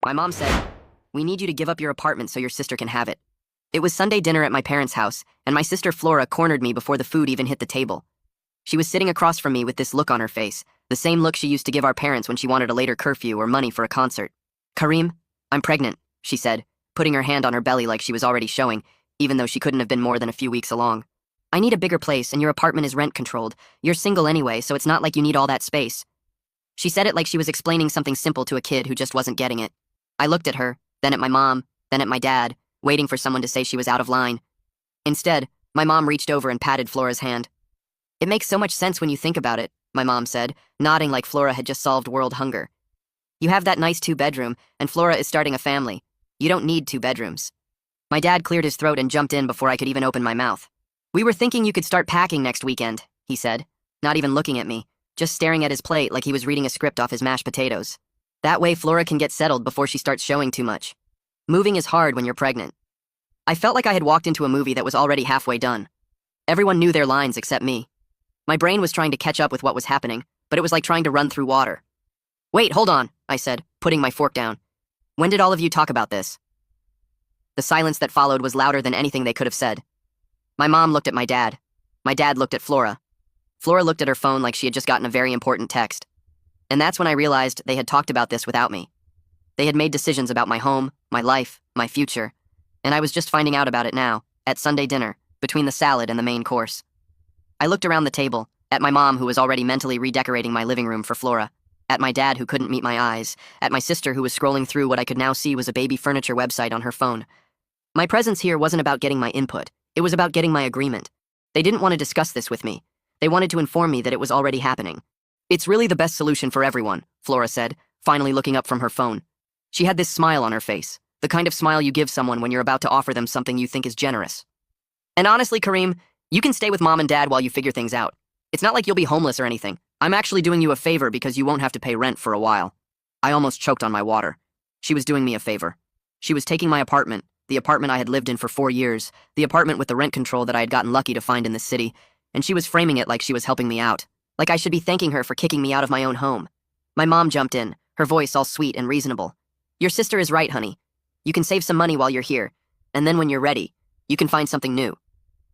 My mom said, "We need you to give up your apartment so your sister can have it." It was Sunday dinner at my parents' house, and my sister Flora cornered me before the food even hit the table. She was sitting across from me with this look on her face, the same look she used to give our parents when she wanted a later curfew or money for a concert. "Kareem, I'm pregnant," she said, putting her hand on her belly like she was already showing, even though she couldn't have been more than a few weeks along. "I need a bigger place, and your apartment is rent-controlled. You're single anyway, so it's not like you need all that space." She said it like she was explaining something simple to a kid who just wasn't getting it. I looked at her, then at my mom, then at my dad, waiting for someone to say she was out of line. Instead, my mom reached over and patted Flora's hand. "It makes so much sense when you think about it," my mom said, nodding like Flora had just solved world hunger. "You have that nice 2-bedroom, and Flora is starting a family. You don't need 2 bedrooms." My dad cleared his throat and jumped in before I could even open my mouth. "We were thinking you could start packing next weekend," he said, not even looking at me, just staring at his plate like he was reading a script off his mashed potatoes. "That way Flora can get settled before she starts showing too much. Moving is hard when you're pregnant." I felt like I had walked into a movie that was already halfway done. Everyone knew their lines except me. My brain was trying to catch up with what was happening, but it was like trying to run through water. "Wait, hold on," I said, putting my fork down. "When did all of you talk about this?" The silence that followed was louder than anything they could have said. My mom looked at my dad. My dad looked at Flora. Flora looked at her phone like she had just gotten a very important text. And that's when I realized they had talked about this without me. They had made decisions about my home, my life, my future, and I was just finding out about it now, at Sunday dinner, between the salad and the main course. I looked around the table, at my mom who was already mentally redecorating my living room for Flora, at my dad who couldn't meet my eyes, at my sister who was scrolling through what I could now see was a baby furniture website on her phone. My presence here wasn't about getting my input, it was about getting my agreement. They didn't want to discuss this with me. They wanted to inform me that it was already happening. "It's really the best solution for everyone," Flora said, finally looking up from her phone. She had this smile on her face, the kind of smile you give someone when you're about to offer them something you think is generous. "And honestly, Kareem, you can stay with mom and dad while you figure things out. It's not like you'll be homeless or anything. I'm actually doing you a favor because you won't have to pay rent for a while." I almost choked on my water. She was doing me a favor. She was taking my apartment, the apartment I had lived in for 4 years, the apartment with the rent control that I had gotten lucky to find in this city, and she was framing it like she was helping me out, like I should be thanking her for kicking me out of my own home. My mom jumped in, her voice all sweet and reasonable. "Your sister is right, honey. You can save some money while you're here, and then when you're ready, you can find something new.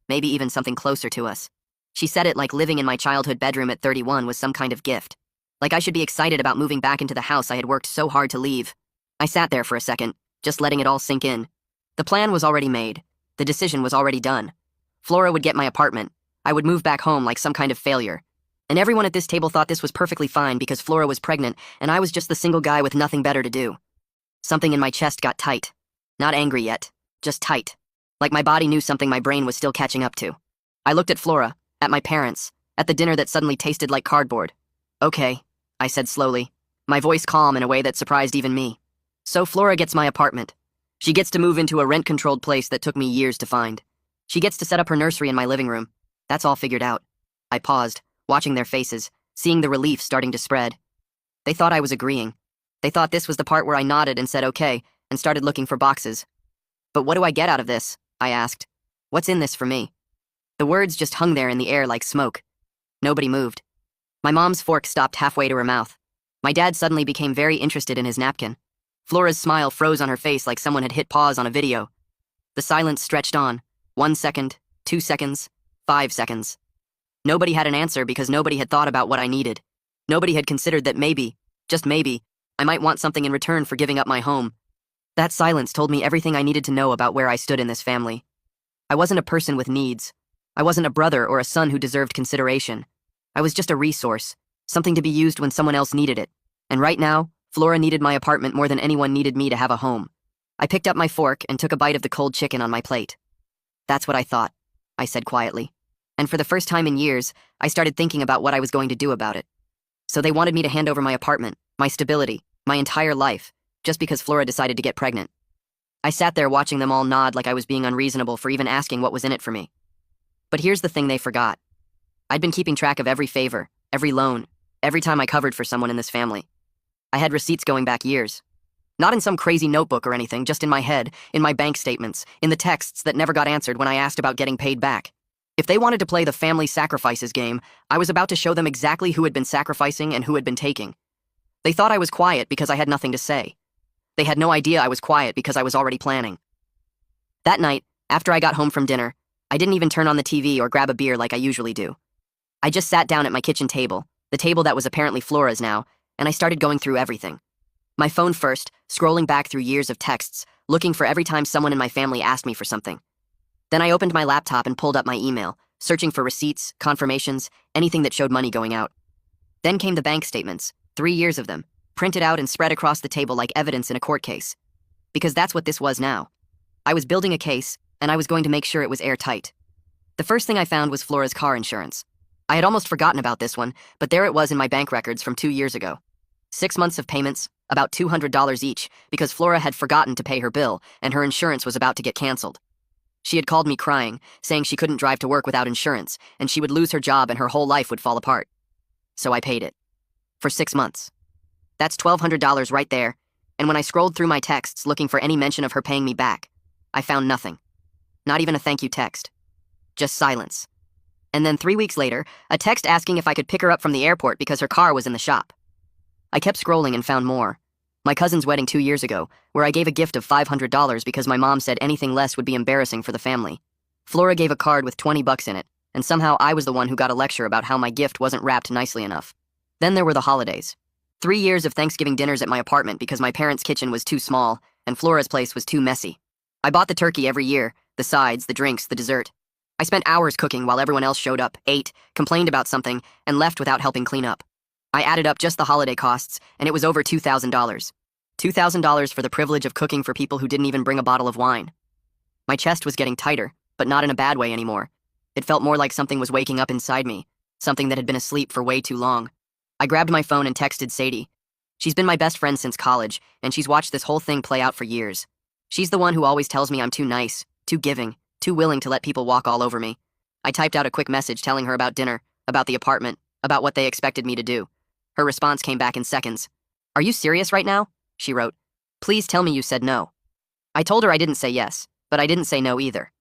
Maybe even something closer to us." She said it like living in my childhood bedroom at 31 was some kind of gift. Like I should be excited about moving back into the house I had worked so hard to leave. I sat there for a second, just letting it all sink in. The plan was already made. The decision was already done. Flora would get my apartment. I would move back home like some kind of failure. And everyone at this table thought this was perfectly fine because Flora was pregnant and I was just the single guy with nothing better to do. Something in my chest got tight. Not angry yet, just tight. Like my body knew something my brain was still catching up to. I looked at Flora, at my parents, at the dinner that suddenly tasted like cardboard. "Okay," I said slowly, my voice calm in a way that surprised even me. "So Flora gets my apartment. She gets to move into a rent-controlled place that took me years to find. She gets to set up her nursery in my living room. That's all figured out." I paused, watching their faces, seeing the relief starting to spread. They thought I was agreeing. They thought this was the part where I nodded and said okay, and started looking for boxes. "But what do I get out of this?" I asked. "What's in this for me?" The words just hung there in the air like smoke. Nobody moved. My mom's fork stopped halfway to her mouth. My dad suddenly became very interested in his napkin. Flora's smile froze on her face like someone had hit pause on a video. The silence stretched on. 1 second, 2 seconds, 5 seconds. Nobody had an answer because nobody had thought about what I needed. Nobody had considered that maybe, just maybe, I might want something in return for giving up my home. That silence told me everything I needed to know about where I stood in this family. I wasn't a person with needs. I wasn't a brother or a son who deserved consideration. I was just a resource, something to be used when someone else needed it. And right now, Flora needed my apartment more than anyone needed me to have a home. I picked up my fork and took a bite of the cold chicken on my plate. "That's what I thought," I said quietly. And for the first time in years, I started thinking about what I was going to do about it. So they wanted me to hand over my apartment, my stability, my entire life, just because Flora decided to get pregnant. I sat there watching them all nod like I was being unreasonable for even asking what was in it for me. But here's the thing they forgot. I'd been keeping track of every favor, every loan, every time I covered for someone in this family. I had receipts going back years. Not in some crazy notebook or anything, just in my head, in my bank statements, in the texts that never got answered when I asked about getting paid back. If they wanted to play the family sacrifices game, I was about to show them exactly who had been sacrificing and who had been taking. They thought I was quiet because I had nothing to say. They had no idea I was quiet because I was already planning. That night, after I got home from dinner, I didn't even turn on the TV or grab a beer like I usually do. I just sat down at my kitchen table, the table that was apparently Flora's now, and I started going through everything. My phone first, scrolling back through years of texts, looking for every time someone in my family asked me for something. Then I opened my laptop and pulled up my email, searching for receipts, confirmations, anything that showed money going out. Then came the bank statements, 3 years of them, printed out and spread across the table like evidence in a court case. Because that's what this was now. I was building a case, and I was going to make sure it was airtight. The first thing I found was Flora's car insurance. I had almost forgotten about this one, but there it was in my bank records from 2 years ago. 6 months of payments, about $200 each, because Flora had forgotten to pay her bill, and her insurance was about to get canceled. She had called me crying, saying she couldn't drive to work without insurance, and she would lose her job and her whole life would fall apart. So I paid it. For 6 months. That's $1,200 right there, and when I scrolled through my texts looking for any mention of her paying me back, I found nothing. Not even a thank you text. Just silence. And then 3 weeks later, a text asking if I could pick her up from the airport because her car was in the shop. I kept scrolling and found more. My cousin's wedding 2 years ago, where I gave a gift of $500 because my mom said anything less would be embarrassing for the family. Flora gave a card with $20 in it, and somehow I was the one who got a lecture about how my gift wasn't wrapped nicely enough. Then there were the holidays. 3 years of Thanksgiving dinners at my apartment because my parents' kitchen was too small, and Flora's place was too messy. I bought the turkey every year, the sides, the drinks, the dessert. I spent hours cooking while everyone else showed up, ate, complained about something, and left without helping clean up. I added up just the holiday costs, and it was over $2,000. $2,000 for the privilege of cooking for people who didn't even bring a bottle of wine. My chest was getting tighter, but not in a bad way anymore. It felt more like something was waking up inside me, something that had been asleep for way too long. I grabbed my phone and texted Sadie. She's been my best friend since college, and she's watched this whole thing play out for years. She's the one who always tells me I'm too nice, too giving, too willing to let people walk all over me. I typed out a quick message telling her about dinner, about the apartment, about what they expected me to do. Her response came back in seconds. "Are you serious right now?" she wrote. "Please tell me you said no." I told her I didn't say yes, but I didn't say no either.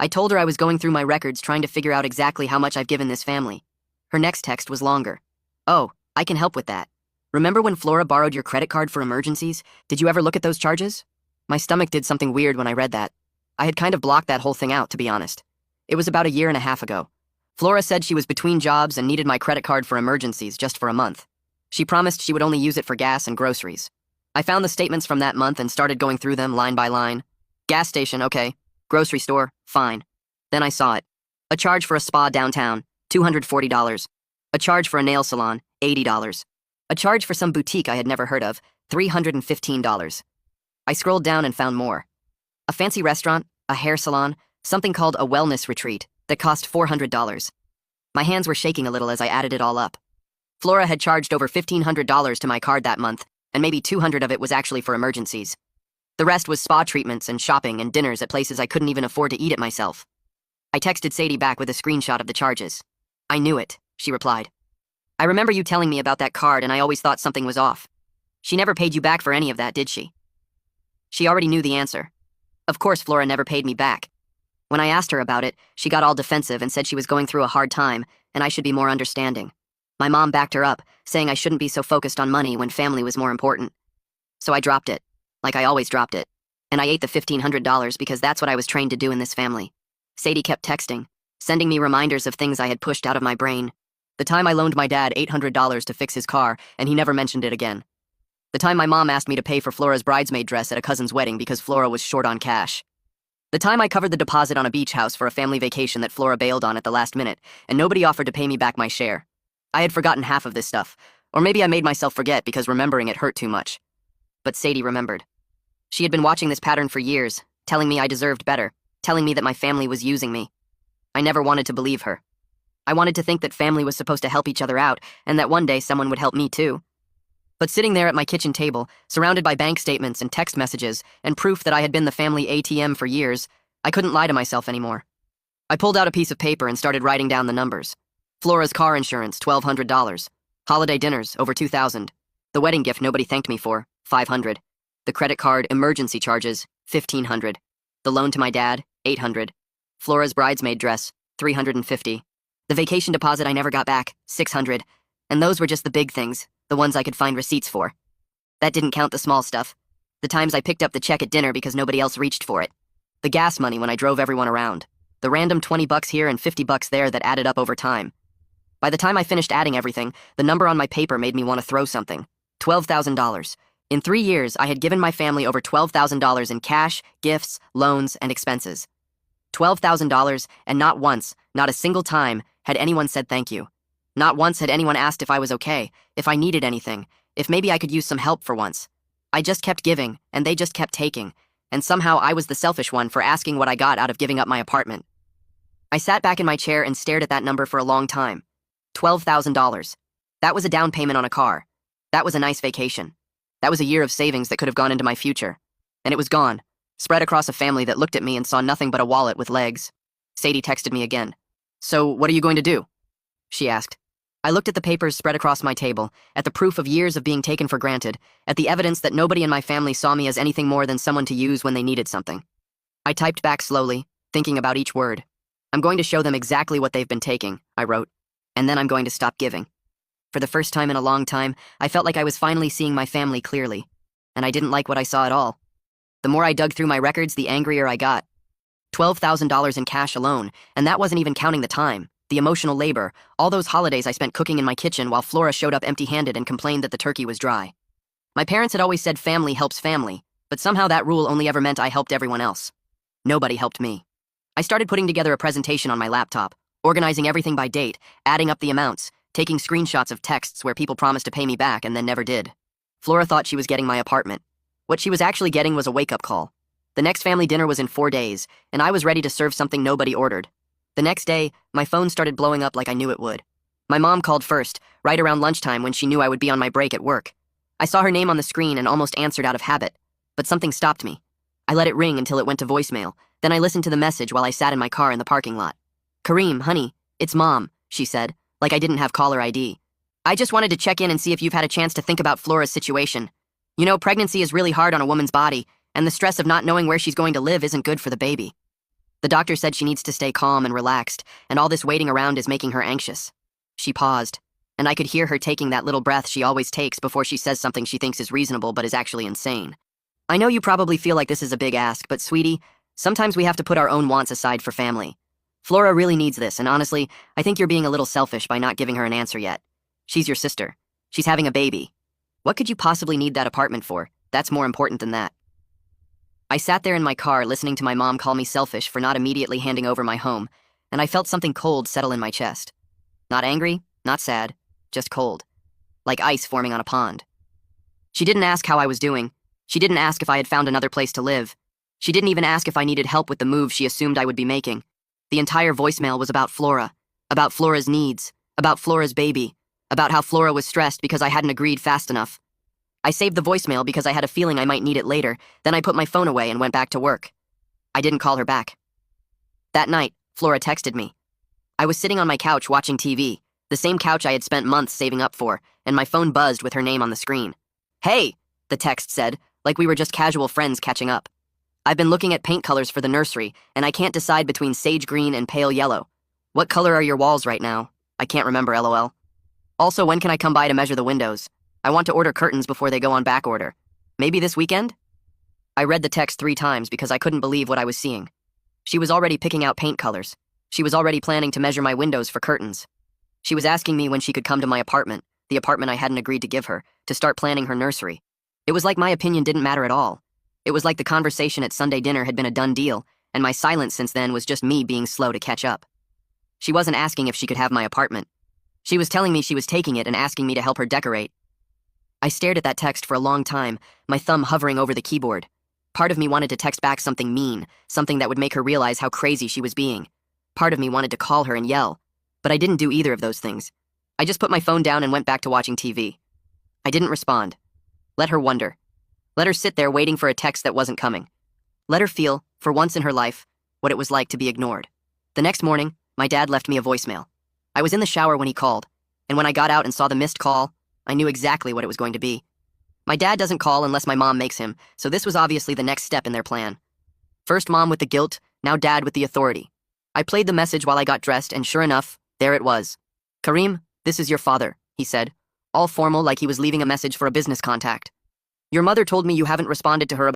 I told her I was going through my records trying to figure out exactly how much I've given this family. Her next text was longer. "Oh, I can help with that. Remember when Flora borrowed your credit card for emergencies? Did you ever look at those charges?" My stomach did something weird when I read that. I had kind of blocked that whole thing out, to be honest. It was about 1.5 years ago. Flora said she was between jobs and needed my credit card for emergencies just for a month. She promised she would only use it for gas and groceries. I found the statements from that month and started going through them line by line. Gas station, okay. Grocery store, fine. Then I saw it. A charge for a spa downtown, $240. A charge for a nail salon, $80. A charge for some boutique I had never heard of, $315. I scrolled down and found more. A fancy restaurant, a hair salon, something called a wellness retreat that cost $400. My hands were shaking a little as I added it all up. Flora had charged over $1,500 to my card that month, and maybe $200 of it was actually for emergencies. The rest was spa treatments and shopping and dinners at places I couldn't even afford to eat it myself. I texted Sadie back with a screenshot of the charges. "I knew it," she replied. "I remember you telling me about that card and I always thought something was off. She never paid you back for any of that, did she?" She already knew the answer. Of course Flora never paid me back. When I asked her about it, she got all defensive and said she was going through a hard time and I should be more understanding. My mom backed her up, saying I shouldn't be so focused on money when family was more important. So I dropped it, like I always dropped it. And I ate the $1,500 because that's what I was trained to do in this family. Sadie kept texting, sending me reminders of things I had pushed out of my brain. The time I loaned my dad $800 to fix his car, and he never mentioned it again. The time my mom asked me to pay for Flora's bridesmaid dress at a cousin's wedding because Flora was short on cash. The time I covered the deposit on a beach house for a family vacation that Flora bailed on at the last minute, and nobody offered to pay me back my share. I had forgotten half of this stuff, or maybe I made myself forget because remembering it hurt too much. But Sadie remembered. She had been watching this pattern for years, telling me I deserved better, telling me that my family was using me. I never wanted to believe her. I wanted to think that family was supposed to help each other out, and that one day someone would help me too. But sitting there at my kitchen table, surrounded by bank statements and text messages, and proof that I had been the family ATM for years, I couldn't lie to myself anymore. I pulled out a piece of paper and started writing down the numbers. Flora's car insurance, $1,200. Holiday dinners, over $2,000. The wedding gift nobody thanked me for, $500. The credit card emergency charges, $1,500. The loan to my dad, $800. Flora's bridesmaid dress, $350. The vacation deposit I never got back, $600. And those were just the big things, the ones I could find receipts for. That didn't count the small stuff. The times I picked up the check at dinner because nobody else reached for it. The gas money when I drove everyone around. The random $20 here and $50 there that added up over time. By the time I finished adding everything, the number on my paper made me want to throw something. $12,000. In 3 years, I had given my family over $12,000 in cash, gifts, loans, and expenses. $12,000, and not once, not a single time, had anyone said thank you. Not once had anyone asked if I was okay, if I needed anything, if maybe I could use some help for once. I just kept giving, and they just kept taking, and somehow I was the selfish one for asking what I got out of giving up my apartment. I sat back in my chair and stared at that number for a long time. $12,000. That was a down payment on a car. That was a nice vacation. That was a year of savings that could have gone into my future. And it was gone, spread across a family that looked at me and saw nothing but a wallet with legs. Sadie texted me again. "So, what are you going to do?" she asked. I looked at the papers spread across my table, at the proof of years of being taken for granted, at the evidence that nobody in my family saw me as anything more than someone to use when they needed something. I typed back slowly, thinking about each word. "I'm going to show them exactly what they've been taking," I wrote. "And then I'm going to stop giving." For the first time in a long time, I felt like I was finally seeing my family clearly, and I didn't like what I saw at all. The more I dug through my records, the angrier I got. $12,000 in cash alone, and that wasn't even counting the time, the emotional labor, all those holidays I spent cooking in my kitchen while Flora showed up empty-handed and complained that the turkey was dry. My parents had always said family helps family, but somehow that rule only ever meant I helped everyone else. Nobody helped me. I started putting together a presentation on my laptop, organizing everything by date, adding up the amounts, taking screenshots of texts where people promised to pay me back and then never did. Flora thought she was getting my apartment. What she was actually getting was a wake-up call. The next family dinner was in 4 days, and I was ready to serve something nobody ordered. The next day, my phone started blowing up like I knew it would. My mom called first, right around lunchtime when she knew I would be on my break at work. I saw her name on the screen and almost answered out of habit, but something stopped me. I let it ring until it went to voicemail, then I listened to the message while I sat in my car in the parking lot. "Kareem, honey, it's Mom," she said, like I didn't have caller ID. "I just wanted to check in and see if you've had a chance to think about Flora's situation. You know, pregnancy is really hard on a woman's body, and the stress of not knowing where she's going to live isn't good for the baby. The doctor said she needs to stay calm and relaxed, and all this waiting around is making her anxious." She paused, and I could hear her taking that little breath she always takes before she says something she thinks is reasonable but is actually insane. "I know you probably feel like this is a big ask, but sweetie, sometimes we have to put our own wants aside for family. Flora really needs this, and honestly, I think you're being a little selfish by not giving her an answer yet. She's your sister. She's having a baby. What could you possibly need that apartment for? That's more important than that." I sat there in my car listening to my mom call me selfish for not immediately handing over my home, and I felt something cold settle in my chest. Not angry, not sad, just cold. Like ice forming on a pond. She didn't ask how I was doing. She didn't ask if I had found another place to live. She didn't even ask if I needed help with the move she assumed I would be making. The entire voicemail was about Flora, about Flora's needs, about Flora's baby, about how Flora was stressed because I hadn't agreed fast enough. I saved the voicemail because I had a feeling I might need it later, then I put my phone away and went back to work. I didn't call her back. That night, Flora texted me. I was sitting on my couch watching TV, the same couch I had spent months saving up for, and my phone buzzed with her name on the screen. "Hey," the text said, like we were just casual friends catching up. "I've been looking at paint colors for the nursery, and I can't decide between sage green and pale yellow. What color are your walls right now? I can't remember, LOL. Also, when can I come by to measure the windows? I want to order curtains before they go on back order. Maybe this weekend?" I read the text 3 times because I couldn't believe what I was seeing. She was already picking out paint colors. She was already planning to measure my windows for curtains. She was asking me when she could come to my apartment, the apartment I hadn't agreed to give her, to start planning her nursery. It was like my opinion didn't matter at all. It was like the conversation at Sunday dinner had been a done deal, and my silence since then was just me being slow to catch up. She wasn't asking if she could have my apartment. She was telling me she was taking it and asking me to help her decorate. I stared at that text for a long time, my thumb hovering over the keyboard. Part of me wanted to text back something mean, something that would make her realize how crazy she was being. Part of me wanted to call her and yell, but I didn't do either of those things. I just put my phone down and went back to watching TV. I didn't respond. Let her wonder. Let her sit there waiting for a text that wasn't coming. Let her feel, for once in her life, what it was like to be ignored. The next morning, my dad left me a voicemail. I was in the shower when he called, and when I got out and saw the missed call, I knew exactly what it was going to be. My dad doesn't call unless my mom makes him, so this was obviously the next step in their plan. First mom with the guilt, now dad with the authority. I played the message while I got dressed, and sure enough, there it was. "Kareem, this is your father," he said, all formal like he was leaving a message for a business contact. Your mother told me you haven't responded to her